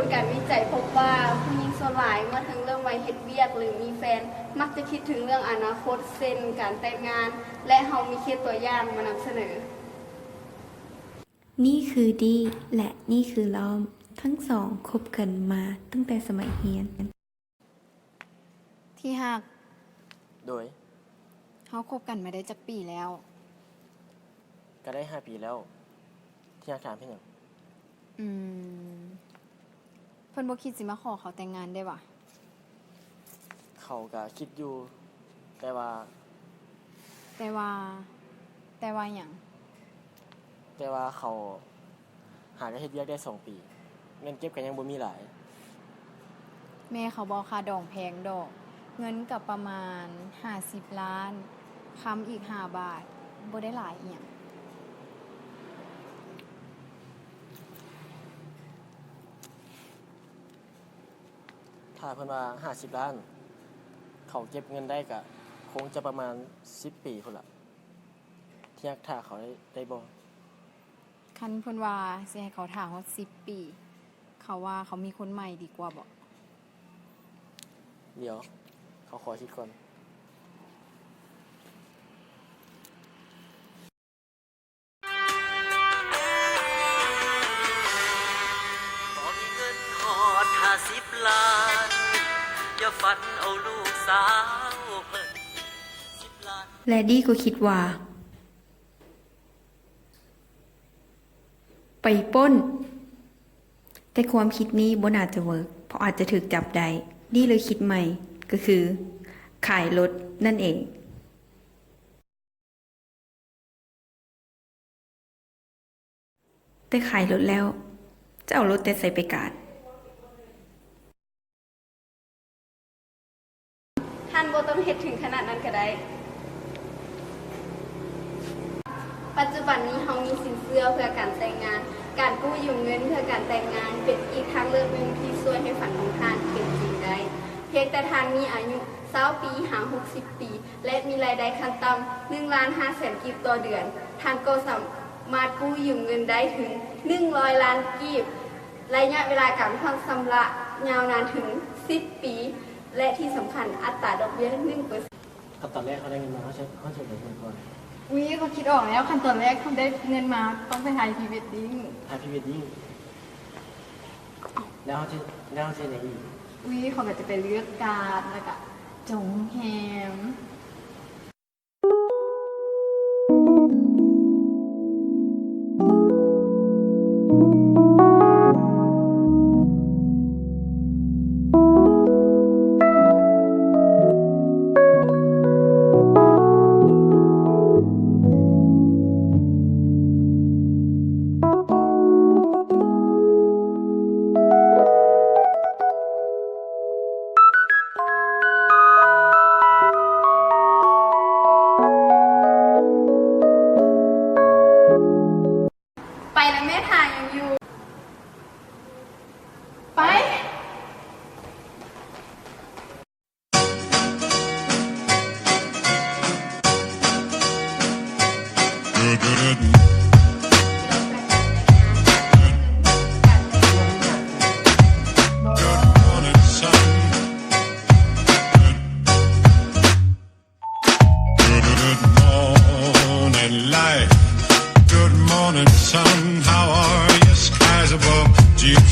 ลการวิจัยพบว่าผู้หญิงส่วนหลายเมื่อถึงเรื่องวัยเฮ็ดเวียกหรือมีแฟนมักจะคิดถึงเรื่องอนาคตเช่นการแต่งงาน และเฮามีเคสตัวอย่างมานำเสนอนี่คือดีและนี่คือล้อมทั้งสองคบกันมาตั้งแต่สมัยเรียนที่หักโดยเฮาคบกันมาได้จักปีแล้วก็ได้5 ปีแล้วที่อยากถามเพิ่นหยังเพิ่นบ่คิดสิมาขอเขาแต่งงานได้บ่เขาก็คิดอยู่แต่ว่าหยังแต่ว่าเขาหาได้เฮ็ดเวียกได้2 ปีเงินเก็บก็ยังบ่มีหลายแม่เขาบอกค่าดองแพงดอกเงินก็ประมาณ50ล้านค้ำอีก5 บาทบ่ได้หลายอีหยังถ้าเพิ่นว่า50 ล้านเขาเก็บเงินได้ก็คงจะประมาณ10 ปีพุ่นล่ะที่อยากถ้าเขาได้บ่คันเพิ่นว่าสิให้เขาท่าฮอด10 ปีเขาว่าเขามีคนใหม่ดีกว่าบ่เดี๋ยวเขาขอคิดก่อนบ่มีเงินฮอด50 ล้านอย่าฝันเอาลูกสาวเพิ่น10 ล้านและดีก็คิดว่าไปป้นแต่ความคิดนี้บ่น่าจะเวิร์กเพราะอาจจะถูกจับได้ดีเลยคิดใหม่ก็คือขายรถนั่นเองแต่ขายรถแล้วจะเอารถแต่ใส่ไปกาดท่านบ่ต้องเฮ็ดถึงขนาดนั้นก็ได้ปัจจุบันนี้เฮามีสินเชื่อเพื่อการแต่งงานการกู้ยืมเงินเพื่อการแต่งงานเป็นอีกทางเลือกหนึ่งที่ช่วยให้ฝันของท่านเป็นจริงได้เพียงแต่ท่านมีอายุ20 ปีหา60 ปีและมีรายได้ขั้นต่ำ1,500,000 กีบต่อเดือนท่านก็สามารถกู้ยืมเงินได้ถึง100 ล้านกีบระยะเวลาการผ่อนชำระยาวนานถึง10 ปีและที่สำคัญอัตราดอกเบี้ย 1% ขั้นตอนแรกเขาได้เงินมาเขาใช้เงินก่อนอุ๊ยเขาคิดออกแล้วขั้นตอนแรกเขาได้เงินมาต้องไปถ่ายพรีเวดดิ้งแล้วเขาใช้ไหนอีกอุ๊ยเขาก็จะไปเลือกการ์ดแล้วก็จงแฮมไปแล้วแม่ถ่ายยังอยู่ไปGood morning, sun. How are you? Skies above. Jeeps